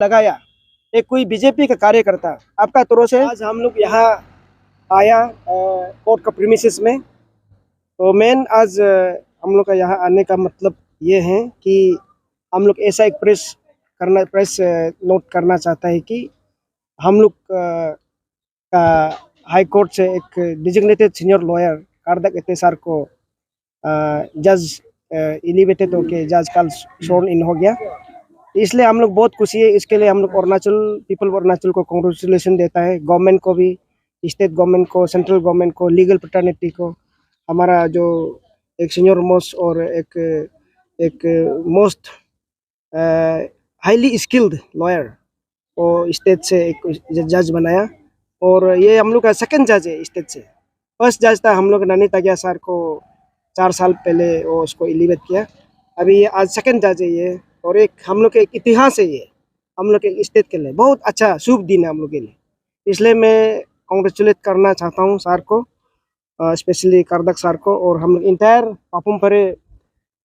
लगाया, एक कोई बीजेपी का कार्यकर्ता आपका तरफ से आज हम लोग यहाँ आया कोर्ट का प्रीमिसेस में। तो मेन आज हम लोग का यहाँ आने का मतलब ये है कि हम लोग ऐसा एक प्रेस नोट करना चाहता है कि हम लोग का हाई कोर्ट से एक डिजिग्नेटेड सीनियर लॉयर कारदक एते सर को जज एलिवेटेड होके जज कल शोन इन हो गया। इसलिए हम लोग बहुत खुशी है। इसके लिए हम लोग अरुणाचल को कॉन्ग्रेचुलेशन देता है, गवर्नमेंट को भी, स्टेट गवर्नमेंट को, सेंट्रल गवर्नमेंट को, लीगल फ्रेटर्निटी को, हमारा जो एक सीनियर मोस्ट और एक मोस्ट हाईली स्किल्ड लॉयर को स्टेट से एक जज बनाया। और ये हम लोग का सेकंड जज है स्टेट से। फर्स्ट जज था हम लोग नानी तागिया सर को 4 साल पहले वो उसको एलिवेट किया। अभी ये आज सेकंड जज है ये, और एक हम लोग के एक इतिहास है ये, हम लोग के स्टेट के लिए बहुत अच्छा शुभ दिन है हम लोग के लिए। इसलिए मैं कॉन्ग्रेचुलेट करना चाहता हूँ सर को, स्पेशली कारदक सर को, और हम लोग इंटायर पापुम परे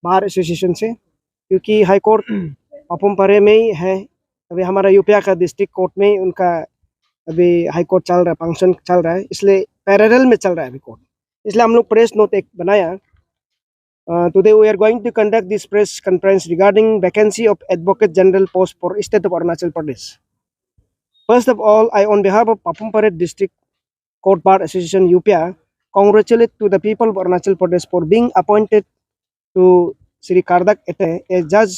बार एसोसिएशन से, क्योंकि हाई कोर्ट पापुम परे में ही है। अभी हमारा यूपिया का डिस्ट्रिक्ट कोर्ट में उनका अभी हाई कोर्ट चल रहा है, फंक्शन चल रहा है, इसलिए पैरेलल में चल रहा है अभी कोर्ट। इसलिए हम लोग प्रेस नोट एक बनाया। Today we are going to conduct this press conference regarding vacancy of Advocate General post for State of Arunachal Pradesh. First of all, I on behalf of Papum Paret District Court Bar Association UPA congratulate to the people of Arunachal Pradesh for being appointed to Sri Kardak Ete as judge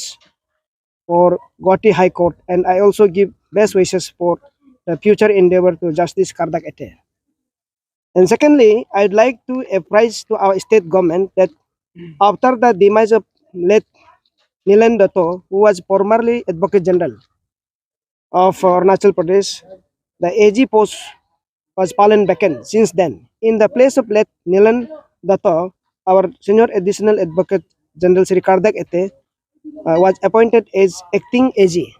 for Guwahati High Court, and I also give best wishes for the future endeavor to Justice Kardak Ete. And secondly, I'd like to apprise to our state government that after the demise of late Nilan Dato, who was formerly Advocate General of Arunachal Pradesh, the AG post was fallen vacant since then. In the place of late Nilan Dato, our senior additional Advocate General Sri Kardak Ete was appointed as acting AG,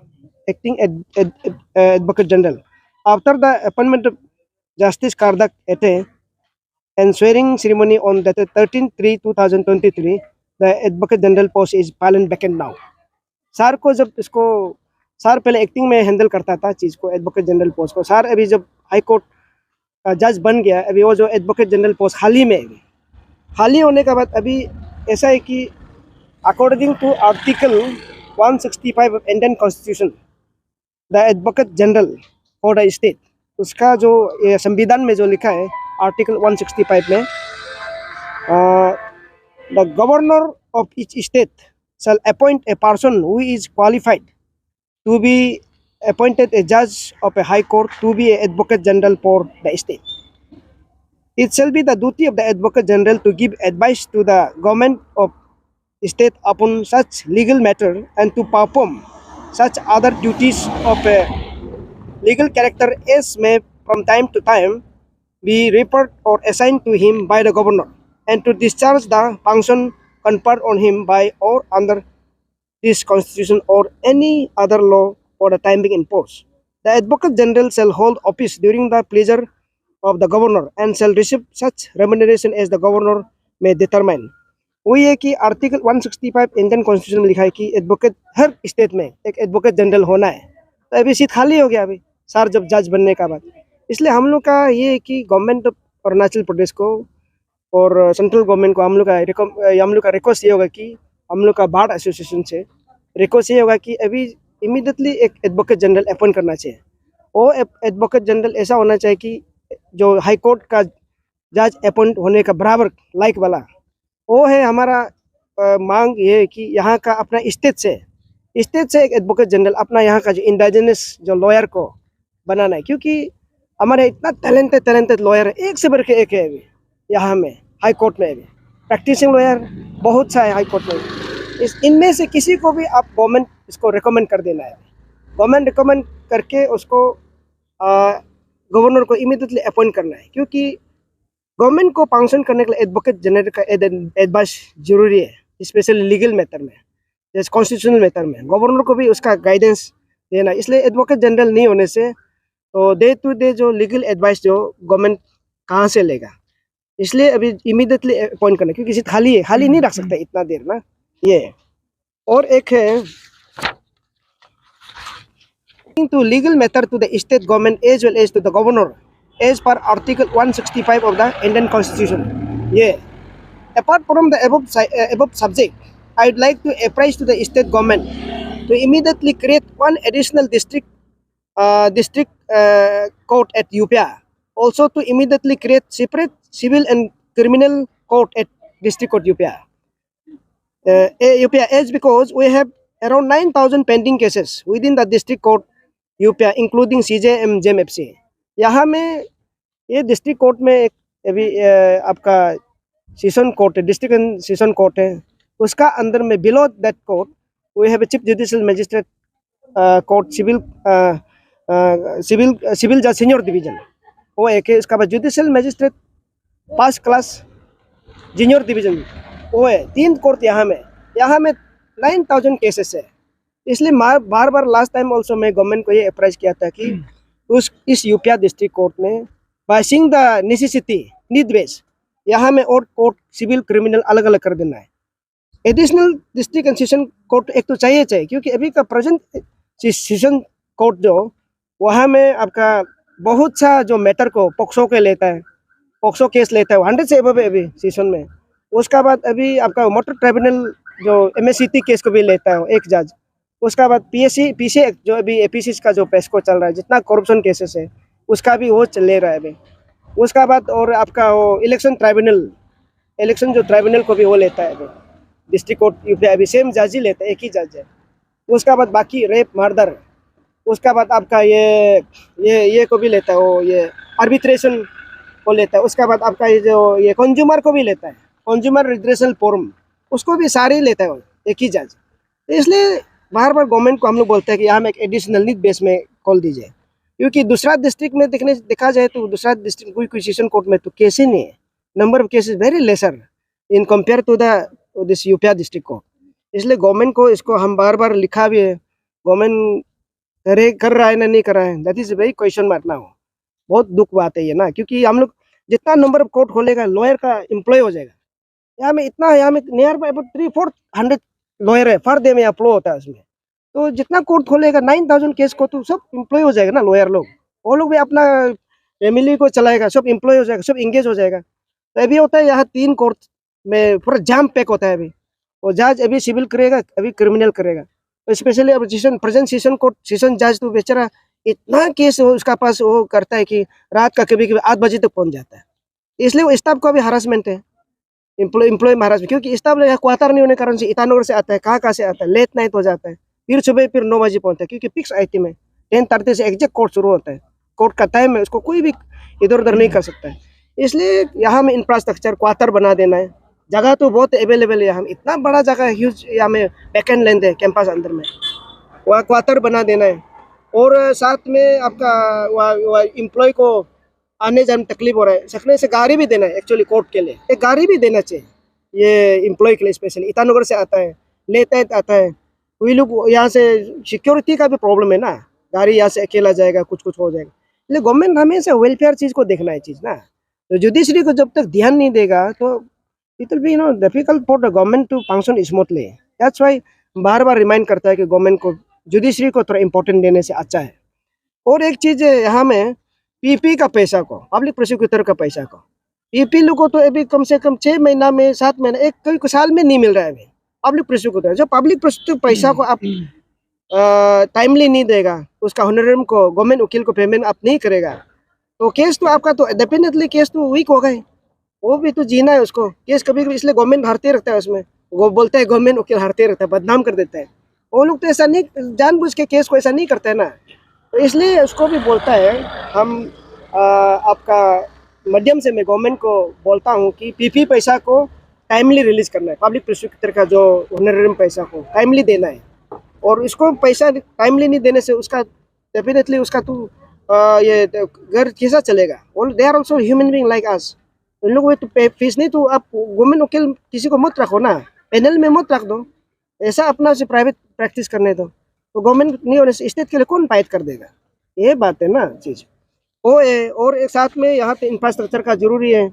Advocate General. After the appointment of Justice Kardak Ete and swearing ceremony on the 13/3/2023, the Advocate General post is fallen vacant now. Sir को जब इसको sir पहले acting में handle करता था चीज़ को, advocate general post को, sir अभी जब हाई कोर्ट का जज बन गया, अभी वो जो एडवोकेट जनरल पोस्ट खाली में है, खाली होने के बाद अभी ऐसा है कि according to article 165 of Indian constitution, the advocate general for the state, उसका जो संविधान में जो लिखा है आर्टिकल 165 में, the governor of each state shall appoint a person who is qualified to be appointed a judge of a high court to be an advocate general for the state. It shall be the duty of the advocate general to give advice to the government of state upon such legal matter and to perform such other duties of a legal character as may from time to time be referred or assigned to him by the governor, and to discharge the function conferred on him by or under this constitution or any other law for the time being in force. The Advocate General shall hold office during the pleasure of the governor and shall receive such remuneration as the governor may determine. वही है कि article 165 Indian constitution में लिखा है कि advocate हर state में एक advocate general होना है। तो अभी सीट खाली हो गया अभी सर जब जज बनने का बाद। इसलिए हम लोग का ये है कि गवर्नमेंट ऑफ अरुणाचल प्रदेश को और सेंट्रल गवर्नमेंट को हम लोग का रिक्वेस्ट ये होगा कि हम लोग का बार एसोसिएशन से रिक्वेस्ट ये होगा कि अभी इमीडिएटली एक एडवोकेट जनरल अपॉइंट करना चाहिए। वो एडवोकेट जनरल ऐसा होना चाहिए कि जो हाई कोर्ट का जज अपॉइंट होने का बराबर लाइक वाला, वो है हमारा मांग ये है कि यहाँ का अपना स्टेट से एक एडवोकेट जनरल अपना यहाँ का जो इंडिजिनस जो लॉयर को बनाना है, क्योंकि हमारे इतना टैलेंटेड लॉयर है, एक से बढ़ के एक है अभी यहाँ में हाई कोर्ट में। अभी प्रैक्टिसिंग लॉयर बहुत सा है हाई कोर्ट में। इनमें से किसी को भी आप गवर्नमेंट इसको रिकमेंड कर देना है, गवर्नमेंट रिकमेंड करके उसको गवर्नर को इमीडिएटली अपॉइंट करना है, क्योंकि गवर्नमेंट को फंक्शन करने के लिए एडवोकेट जनरल का एडवाइस जरूरी है, स्पेशली लीगल मैटर में, जैसे कॉन्स्टिट्यूशनल मैटर में गवर्नर को भी उसका गाइडेंस देना। इसलिए एडवोकेट जनरल नहीं होने से तो डे टू डे जो लीगल एडवाइस जो गवर्नमेंट कहाँ से लेगा, इसलिए अभी इमीडिएटली अपॉइंट करना, क्योंकि सीट खाली है, खाली नहीं रख सकता इतना देर ना। ये और एक है to legal matter to the state government as well as to the governor as per Article 165 of the Indian Constitution. Yeah. Apart from the above subject, I would like to apprise to the state government to immediately create one additional district court at UPA. Also to immediately create separate civil and criminal court at district court UPA. UPA is because we have around 9,000 pending cases within the district court UPA including CJ and JMFC. यहाँ में ये district court में एक अभी आपका session court है, district and session court है, उसका अंदर में below that court we have a chief judicial magistrate court civil जज सीनियर डिवीजन, वो एक है। इसका बाद judicial magistrate first class junior division, वो है। 3 कोर्ट यहाँ में 9,000 केसेस है। इसलिए बार बार लास्ट टाइम ऑल्सो मैं गवर्नमेंट को ये अप्राइज किया था कि इस यूपीआ डिस्ट्रिक्ट कोर्ट में by seeing the necessity need base यहाँ में और कोर्ट सिविल क्रिमिनल अलग अलग कर देना है। Additional district and session court एक तो चाहिए, क्योंकि अभी का प्रेजेंट सेशन कोर्ट जो वहाँ में आपका बहुत सा जो मैटर को पॉक्सो के लेता है, पॉक्सो केस लेता है 100 से अबव है अभी सेशन में। उसका बाद अभी आपका मोटर ट्राइब्यूनल जो MSCT केस को भी लेता है एक जज। उसका बाद PSC जो अभी APC का जो पेस्को चल रहा है, जितना करप्शन केसेस है उसका भी वो ले रहा है अभी। उसका बाद और आपका वो इलेक्शन जो ट्राइब्यूनल को भी वो लेता है अभी डिस्ट्रिक्ट कोर्ट यूपी, अभी सेम जज ही लेता है, एक ही जज है। उसका बाद बाकी रेप मर्डर, उसका बाद आपका ये को भी लेता है, वो ये आर्बिट्रेशन को लेता है। उसका बाद आपका ये कंज्यूमर को भी लेता है, कंज्यूमर रिड्रेसल फोरम, उसको भी सारे लेता है एक ही जज। तो इसलिए बार बार गवर्नमेंट को हम लोग बोलते हैं कि यहाँ में एक एडिशनल नीड बेस में खोल दीजिए, क्योंकि दूसरा डिस्ट्रिक्ट में देखा जाए तो दूसरा डिस्ट्रिक्ट कोई सेशन कोर्ट में तो केस ही नहीं है, number of cases very lesser in compare to this यूपीआ डिस्ट्रिक्ट कोर्ट। इसलिए गवर्नमेंट को इसको हम बार बार लिखा भी है, गवर्नमेंट कर रहा है ना नहीं कर रहा है, that is very question mark ना हो। बहुत दुख बात है ये ना, क्योंकि हम लोग जितना नंबर ऑफ कोर्ट खोलेगा लॉयर का एम्प्लॉय हो जाएगा। यहाँ में नियर बाई अबाउट 300-400 लॉयर है, फर डे में अप्लो होता है उसमें। तो जितना कोर्ट खोलेगा 9,000 केस को तो सब एम्प्लॉय हो जाएगा ना लॉयर लोग, वो लोग भी अपना फैमिली को चलाएगा, सब एम्प्लॉय हो जाएगा, सब इंगेज हो जाएगा। तो अभी होता है यहाँ 3 कोर्ट में पूरा जाम पैक होता है अभी, वो जज अभी सिविल करेगा, अभी क्रिमिनल करेगा। तो स्पेशली अब प्रेजेंट सेशन कोर्ट सेशन जज तो बेचारा इतना केस उसका पास वो करता है कि रात का कभी 8 बजे तक पहुँच जाता है। इसलिए वो स्टाफ का भी हरासमेंट है, एम्प्लॉय हरासमेंट, क्योंकि स्टाफ क्वार्टर नहीं होने के कारण से ईटानगर से आता है, कहाँ से आता है, लेट नाइट हो जाता है, फिर सुबह 9 बजे पहुँचता है, क्योंकि फिक्स आइटम है 10:30 से एग्जैक्ट कोर्ट शुरू होता है, कोर्ट का टाइम है, उसको कोई भी इधर उधर नहीं कर सकता है। इसलिए यहाँ में इंफ्रास्ट्रक्चर क्वार्टर बना देना है, जगह तो बहुत अवेलेबल है, हम इतना बड़ा जगह ह्यूज यहाँ में बैकेंड लेंथ है कैंपस अंदर में, वहाँ क्वार्टर बना देना है। और साथ में आपका वहाँ एम्प्लॉय को आने जाने में तकलीफ हो रहा है, सकने से गाड़ी भी देना है एक्चुअली कोर्ट के लिए, एक गाड़ी भी देना चाहिए ये एम्प्लॉय के लिए। स्पेशली ईटानगर से आता है, लेता आता है, वही लोग यहाँ से सिक्योरिटी का भी प्रॉब्लम है ना, गाड़ी यहाँ से अकेला जाएगा, कुछ हो जाएगा। इसलिए गवर्नमेंट हमेशा वेलफेयर चीज़ को देखना है चीज़ ना। तो जुडिशरी को जब तक ध्यान नहीं देगा तो it will be difficult for the government to function smoothly. That's why बार बार रिमाइंड करता है कि गवर्नमेंट को जुडिशरी को थोड़ा इंपॉर्टेंट देने से अच्छा है। और एक चीज़ है यहाँ में पीपी का पैसा को, पब्लिक प्रोसिक्यूटर का पैसा को, पीपी लोग को तो अभी कम से कम 6 महीना में 7 महीना एक कई साल में नहीं मिल रहा है अभी पब्लिक प्रोसिक्यूटर। जो पब्लिक प्रोसिक्यूटर पैसा को आप टाइमली नहीं देगा, उसका होनरेरियम को गवर्नमेंट वकील को पेमेंट आप नहीं करेगा, तो केस तो आपका तो डेफिनेटली केस तो वीक हो गए, वो भी तो जीना है उसको केस कभी कभी। इसलिए गवर्नमेंट हारते रहता है उसमें, वो बोलता है गवर्नमेंट वकील हारते रहता है, बदनाम कर देता है। वो लोग तो ऐसा नहीं, जानबूझ के केस को ऐसा नहीं करते हैं ना, तो इसलिए उसको भी बोलता है। हम आपका माध्यम से मैं गवर्नमेंट को बोलता हूँ कि पीपी पैसा को टाइमली रिलीज करना है, पब्लिक प्रोसिक्यूटर का जो होनरेरियम पैसा को टाइमली देना है। और इसको पैसा टाइमली नहीं देने से उसका डेफिनेटली उसका तो ये घर कैसा चलेगा। और they are also human being like us, उन लोगों को तो फीस नहीं, तो आप गवर्नमेंट वकील किसी को मत रखो ना, पैनल में मत रख दो, ऐसा अपना से प्राइवेट प्रैक्टिस करने दो। तो गवर्नमेंट नहीं होने से स्टेट के लिए कौन फाइट कर देगा, ये बात है ना चीज़ वो है। और एक साथ में यहाँ पे इंफ्रास्ट्रक्चर का जरूरी है,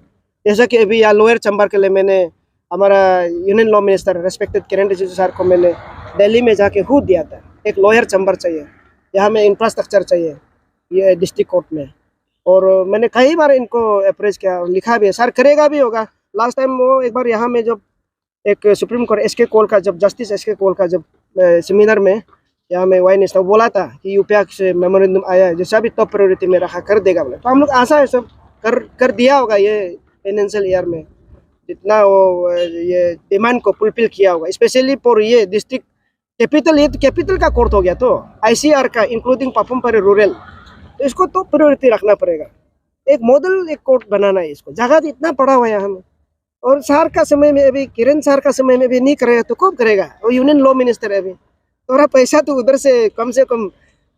जैसा कि अभी यहाँ लोअर चंबर के लिए मैंने हमारा यूनियन लॉ मिनिस्टर रेस्पेक्टेड किरण रिजिजू सर को मैंने दिल्ली में जाके खुद दिया था, एक लोअर चंबर चाहिए। यहाँ में इंफ्रास्ट्रक्चर चाहिए ये डिस्ट्रिक्ट कोर्ट में। और मैंने कई बार इनको अप्रोच किया, लिखा भी है, सर करेगा भी होगा। लास्ट टाइम वो एक बार यहाँ में जब एक सुप्रीम कोर्ट एस के कौल का जब जस्टिस एस के कौल का जब सेमिनार में यहाँ में वाई नेशनल बोला था कि यूपीआ से मेमोरेंडम आया है, जैसा भी टॉप प्रायोरिटी में रखा कर देगा बोले। तो हम लोग आशा है सब कर दिया होगा ये फाइनेंशियल ईयर में, जितना वो ये डिमांड को फुलफिल किया होगा, स्पेशली फॉर ये डिस्ट्रिक्ट कैपिटल। ये तो कैपिटल का कोर्ट हो गया, तो आईसीआर का इंक्लूडिंग पापुमपारे रूरल, तो इसको तो प्रायोरिटी रखना पड़ेगा। एक मॉडल एक कोर्ट बनाना है, इसको जगह तो इतना पड़ा हुआ है हमें। और सर का समय में अभी किरण सर का समय में भी नहीं करेगा तो कब करेगा? वो यूनियन लॉ मिनिस्टर है अभी, थोड़ा पैसा तो उधर से कम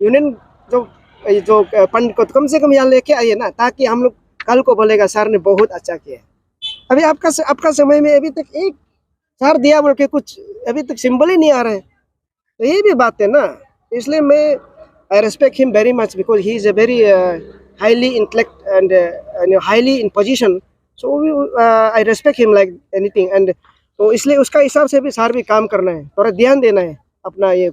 यूनियन जो फंड को कम से कम यहाँ लेके आइए ना, ताकि हम लोग कल को बोलेगा सर ने बहुत अच्छा किया। अभी आपका समय में अभी तक एक सर दिया बोल के कुछ अभी तक सिंबल ही नहीं आ रहा है, तो ये भी बात है ना। इसलिए मैं आई respect him very much because he is a very highly intellect and highly in position, so I respect him like anything. And तो इसलिए उसका हिसाब से भी सर भी काम करना है, थोड़ा ध्यान देना है अपना ये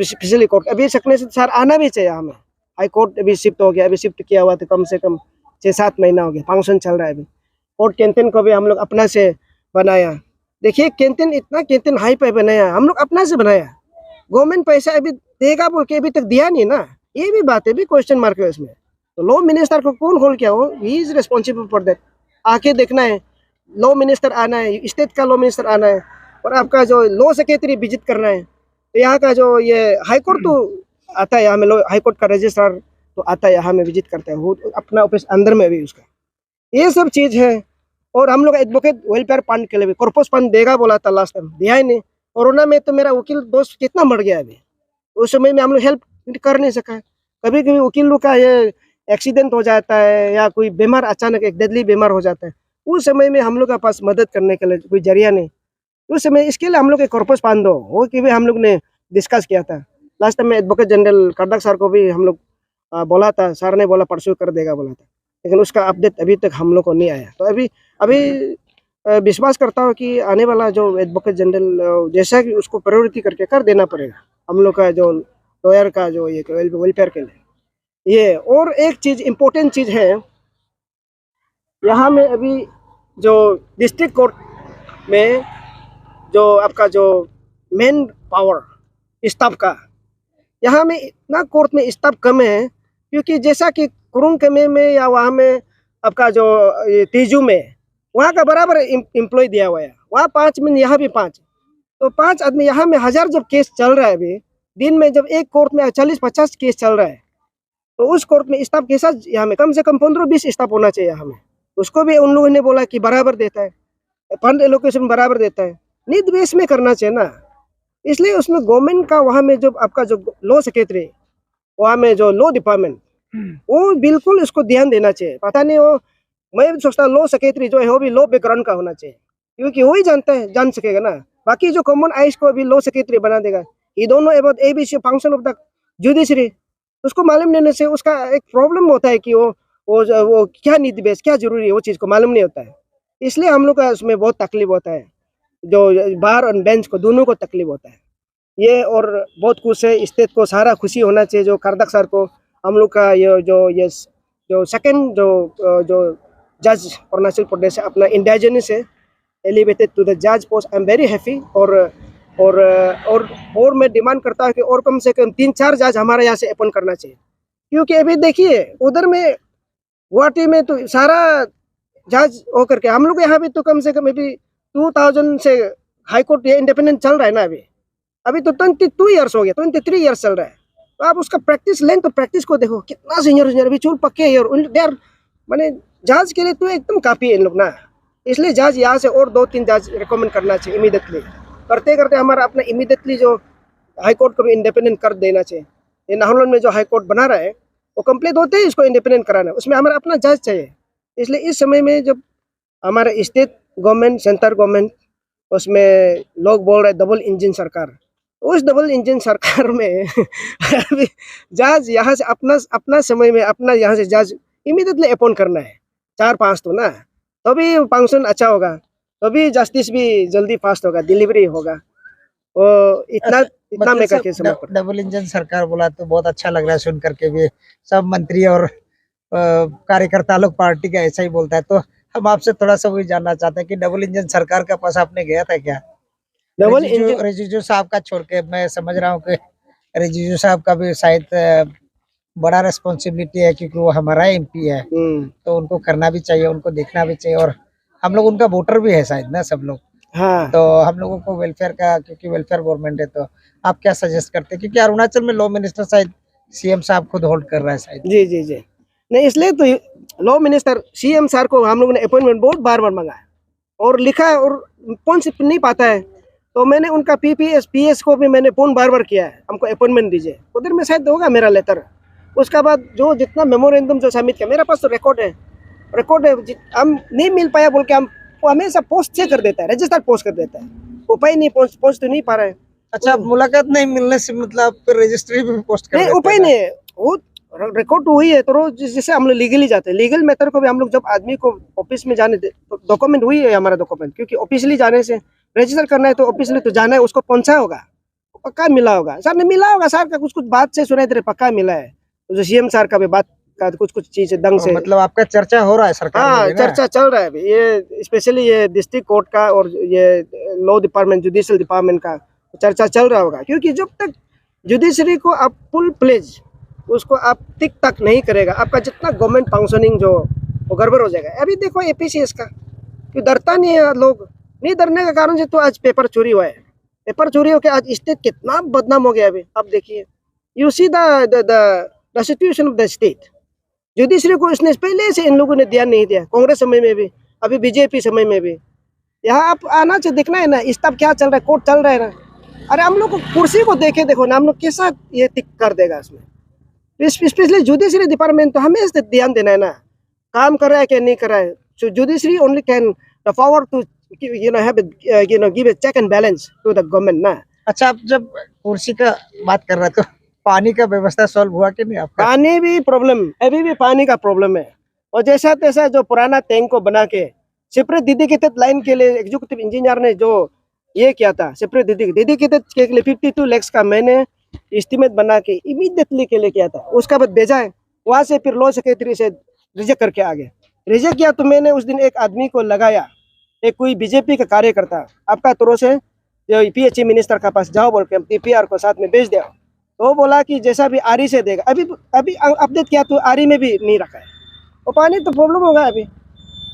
स्पेशली कोर्ट। अभी सकने से सर आना भी चाहिए हमें। हाई कोर्ट अभी शिफ्ट हो गया, अभी शिफ्ट किया हुआ तो कम से कम 6-7 महीना हो गया, फंक्शन चल रहा है अभी। कोर्ट कैंटीन को भी हम लोग अपना से बनाया। देखिए कैंटीन, इतना कैंटीन हाई पे बनाया हम लोग अपना से बनाया। गवर्नमेंट पैसा अभी देगा बोल के अभी तक दिया नहीं ना, ये भी बात है, भी क्वेश्चन मार्क है इसमें। तो लॉ मिनिस्टर को कौन होल्ड किया हो, he is responsible for that. आके देखना है, लॉ मिनिस्टर आना है, स्टेट का लॉ मिनिस्टर आना है, और आपका जो लॉ सेक्रेटरी विजिट करना है। तो यहाँ का जो ये हाई कोर्ट तो आता है, यहाँ में हाई कोर्ट का रजिस्ट्रार तो आता है, यहाँ में विजिट करता है, वो अपना ऑफिस अंदर में भी उसका, ये सब चीज़ है। और हम लोग एडवोकेट वेलफेयर फंड के लिए भी कॉर्पस फंड देगा बोला था, लास्ट टाइम दिया ही नहीं। कोरोना में तो मेरा वकील दोस्त कितना मर गया अभी, उस समय में हम लोग हेल्प कर नहीं सका। कभी कभी वकील लोग का ये एक्सीडेंट हो जाता है या कोई बीमार, अचानक एक डेडली बीमार हो जाता है, उस समय में हम लोग के पास मदद करने के लिए कोई जरिया नहीं। उस समय इसके लिए हम लोग एक कॉर्पस फंड दो, वो कि भी हम लोग ने डिस्कस किया था। लास्ट टाइम में एडवोकेट जनरल करदक सर को भी हम लोग बोला था, सर ने बोला परसों कर देगा बोला था, लेकिन उसका अपडेट अभी तक हम लोग को नहीं आया। तो अभी विश्वास करता हूँ कि आने वाला जो एडवोकेट जनरल जैसा कि उसको प्रायोरिटी करके कर देना पड़ेगा हम लोग का जो लॉयर का जो ये वेलफेयर के लिए। ये और एक चीज़ इम्पोर्टेंट चीज़ है, यहाँ में अभी जो डिस्ट्रिक्ट कोर्ट में जो आपका जो मेन पावर स्टाफ का, यहाँ में इतना कोर्ट में स्टाफ कम है, क्योंकि जैसा कि कुरुंग कमे में या वहाँ में आपका जो तेजू में वहाँ का बराबर एम्प्लॉय दिया हुआ है, वहाँ 5 में यहाँ भी 5, तो 5 आदमी। यहाँ में 1000 जब केस चल रहा है अभी दिन में, जब एक कोर्ट में 40-50 केस चल रहा है, तो उस कोर्ट में स्टाफ के साथ यहाँ में कम से कम 15-20 स्टाफ होना चाहिए हमें। उसको भी उन लोगों ने बोला कि बराबर देता है, फंड एलोकेशन बराबर देता है, नीड बेस में करना चाहिए ना। इसलिए उसमें गवर्नमेंट का वहाँ में जो आपका जो लॉ सेक्रेटरी, वहाँ में जो लॉ डिपार्टमेंट, वो बिल्कुल इसको ध्यान देना चाहिए। पता नहीं वो, मैं सोचता लॉ सेक्रेटरी जो है वो भी लॉ बैकग्राउंड का होना चाहिए, क्योंकि वही जानता है, जान सकेगा ना। बाकी जो कॉमन आइज को भी लॉ सेक्रेटरी बना देगा, ये दोनों about ABC function of the judiciary, उसको मालूम नहीं होने से उसका एक प्रॉब्लम होता है कि वो क्या नीति बेस, क्या जरूरी है, वो चीज़ को मालूम नहीं होता है। इसलिए हम लोग का उसमें बहुत तकलीफ होता है, जो बार और बेंच को दोनों को तकलीफ होता है ये। और बहुत खुश है, स्टेट को सारा खुशी होना चाहिए जो करदक सर को हम लोग का ये जो सेकंड जो जज अरुणाचल प्रदेश अपना इंडिजिनस है एलिवेटेड टू द जज post, I am very happy. और मैं डिमांड करता हूँ कि और कम से कम 3-4 जज हमारे यहाँ से अपॉइंट करना चाहिए, क्योंकि अभी देखिए उधर में गुवाहाटी में तो सारा जज होकर के, हम लोग यहाँ भी तो कम से कम अभी 2000 से हाई कोर्ट ये इंडिपेंडेंट चल रहा है ना, अभी तो 22 ईयर्स हो गया, 23 ईयर्स चल रहा है। तो आप उसका प्रैक्टिस लें, तो प्रैक्टिस को देखो कितना सीनियर अभी चूल पक्के है, मैंने जज के लिए तो एकदम काफ़ी है इन लोग ना। इसलिए जज यहाँ से और 2-3 जज रिकमेंड करना चाहिए इमीडिएटली। करते करते हमारा अपना इमीडिएटली जो हाई कोर्ट को भी इंडिपेंडेंट कर देना चाहिए। ये नाहरलगुन में जो हाई कोर्ट बना रहा है वो कंप्लीट होते ही इसको इंडिपेंडेंट कराना है, उसमें हमारा अपना जज चाहिए। इसलिए इस समय में जब हमारा स्टेट गवर्नमेंट, सेंट्रल गवर्नमेंट, उसमें लोग बोल रहे डबल इंजन सरकार, उस डबल इंजन सरकार में अभी जज यहाँ से अपना समय में अपना यहाँ से जज इमीडिएटली अपॉइंट करना है, 4-5 तो ना, तभी फंक्शन अच्छा होगा, तभी जस्टिस भी जल्दी फास्ट होगा, डिलीवरी होगा। और इतना मैं करके समझ पड़ा। डबल इंजन सरकार बोला तो बहुत अच्छा लग रहा है सुन करके भी। सब मंत्री और कार्यकर्ता लोग पार्टी का ऐसा ही बोलता है। तो हम आपसे थोड़ा सा वही जानना चाहते हैं कि डबल इंजन सरकार के पास आपने गया था क्या? डबल इंजन रिजिजू साहब का छोड़ के मैं समझ रहा हूँ कि रिजिजू साहब का भी शायद बड़ा रिस्पॉन्सिबिलिटी है, क्योंकि वो हमारा एमपी है, तो उनको करना भी चाहिए, उनको देखना भी चाहिए। और हम लोग उनका वोटर भी है शायद ना, सब लोग। हाँ, तो हम लोगों को वेलफेयर का, क्योंकि वेलफेयर गवर्नमेंट है, तो आप क्या सजेस्ट करते हैं? क्योंकि अरुणाचल में लॉ मिनिस्टर शायद सीएम साहब खुद होल्ड कर रहा है शायद। जी जी जी, नहीं इसलिए तो लॉ मिनिस्टर सीएम सर को हम लोगों ने अपॉइंटमेंट बहुत बार बार मंगाया और लिखा है, और कौन से नहीं पाता है, तो मैंने उनका पीएस को भी मैंने फोन बार बार किया है, हमको अपॉइंटमेंट दीजिए। उधर में शायद होगा मेरा लेटर। उसके बाद जो जितना मेमोरेंडम जो सबमिट किया, मेरे पास तो रिकॉर्ड है, हम नहीं मिल पाया बोल के हम वो हमेशा पोस्ट से कर देता है, रजिस्टर पोस्ट कर देता है, उपाय नहीं पहुंच तो नहीं पा रहा है। अच्छा, मुलाकात नहीं मिलने से मतलब रजिस्ट्री भी पोस्ट कर नहीं, देते उपाय हैं? नहीं है, वो रिकॉर्ड हुई है तो रोज जैसे हम लोग लीगली जाते हैं, लीगल मेथड को भी हम लोग जब आदमी को ऑफिस में जाने दे तो डॉक्यूमेंट हुई है हमारा डॉक्यूमेंट, क्योंकि ऑफिशियली जाने से रजिस्टर करना है तो ऑफिशियली तो जाना है, उसको पहुंचा होगा, पक्का मिला होगा सर ने, मिला होगा सर का कुछ बात से सुनाई दे पक्का मिला है, तो सीएम सर का भी बात का कुछ चीज दंग से, मतलब आपका चर्चा हो रहा है सरकार में हाँ भी ना? चर्चा चल रहा है अभी, ये स्पेशली ये डिस्ट्रिक्ट कोर्ट का और ये लॉ डिपार्टमेंट जुडिशियल डिपार्टमेंट का चर्चा चल रहा होगा, क्योंकि जब तक जुडिशरी को आप फुल प्लेज उसको आप टिक तक नहीं करेगा, आपका जितना गवर्नमेंट फंक्शनिंग जो वो गड़बड़ हो जाएगा। अभी देखो एपीसीएस का क्यों डरता नहीं है लोग, नहीं डरने के कारण से तो आज पेपर चोरी हुआ है, पेपर चोरी होकर आज स्टेट कितना बदनाम हो गया। अभी आप देखिए, you see the situation of the state. Judiciary को इसने पहले से इन लोगों ने ध्यान नहीं दिया, कांग्रेस समय में भी, अभी बीजेपी समय में भी। यहाँ आप आना चाहिए, देखना है ना इस तब क्या चल रहा है, कोर्ट चल रहा है ना। अरे हम लोग को कुर्सी को देखे देखो ना, हम लोग कैसा ये टिक कर देगा इसमें। स्पेशली जुडिशरी डिपार्टमेंट तो हमें ध्यान देना है ना, काम कर रहा है कि नहीं कर रहा है। So judiciary only can the power to give a check and balance to the government ना। अच्छा, आप जब कुर्सी का बात कर रहे तो पानी का व्यवस्था सॉल्व हुआ कि नहीं आपका? पानी भी प्रॉब्लम, अभी भी पानी का प्रॉब्लम है, और जैसा तैसा जो पुराना टैंक को बना के सेपरेट दीदी के तहत लाइन के लिए एग्जीक्यूटिव इंजीनियर ने जो ये किया था, सेपरेट दीदी के तहत के लिए 52 लाख का मैंने एस्टीमेट बना के इमीडिएटली के लिए किया था, उसका बाद भेजा है, वहाँ से फिर लॉ सेक्रेटरी से रिजेक्ट करके आ गए। रिजेक्ट किया तो मैंने उस दिन एक आदमी को लगाया, एक कोई बीजेपी का कार्यकर्ता, आपका तरफ से जो पीएचई मिनिस्टर के पास जाओ बोल के टीपीआर को साथ में भेज दिया, तो बोला कि जैसा भी आरी से देगा। अभी अपडेट किया तो आरी में भी नहीं रखा है, वो पानी तो प्रॉब्लम होगा अभी।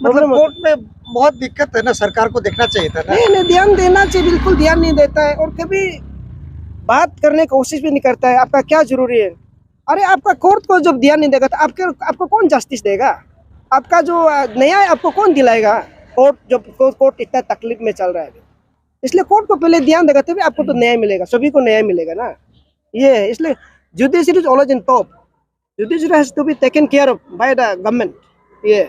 मतलब कोर्ट में बहुत दिक्कत है ना, सरकार को देखना चाहिए था ना? नहीं, ध्यान देना चाहिए, बिल्कुल ध्यान नहीं देता है, और कभी बात करने की कोशिश भी नहीं करता है। आपका क्या जरूरी है? अरे आपका कोर्ट को जब ध्यान नहीं देगा तो आपको कौन जस्टिस देगा? आपका जो न्याय आपको कौन दिलाएगा? कोर्ट जब कोर्ट इतना तकलीफ में चल रहा है, इसलिए कोर्ट को पहले ध्यान देगा तभी आपको तो न्याय मिलेगा, सभी को न्याय मिलेगा ना। ये है, इसलिए judiciary is always in top, judiciary has to be taken care of by the government. ये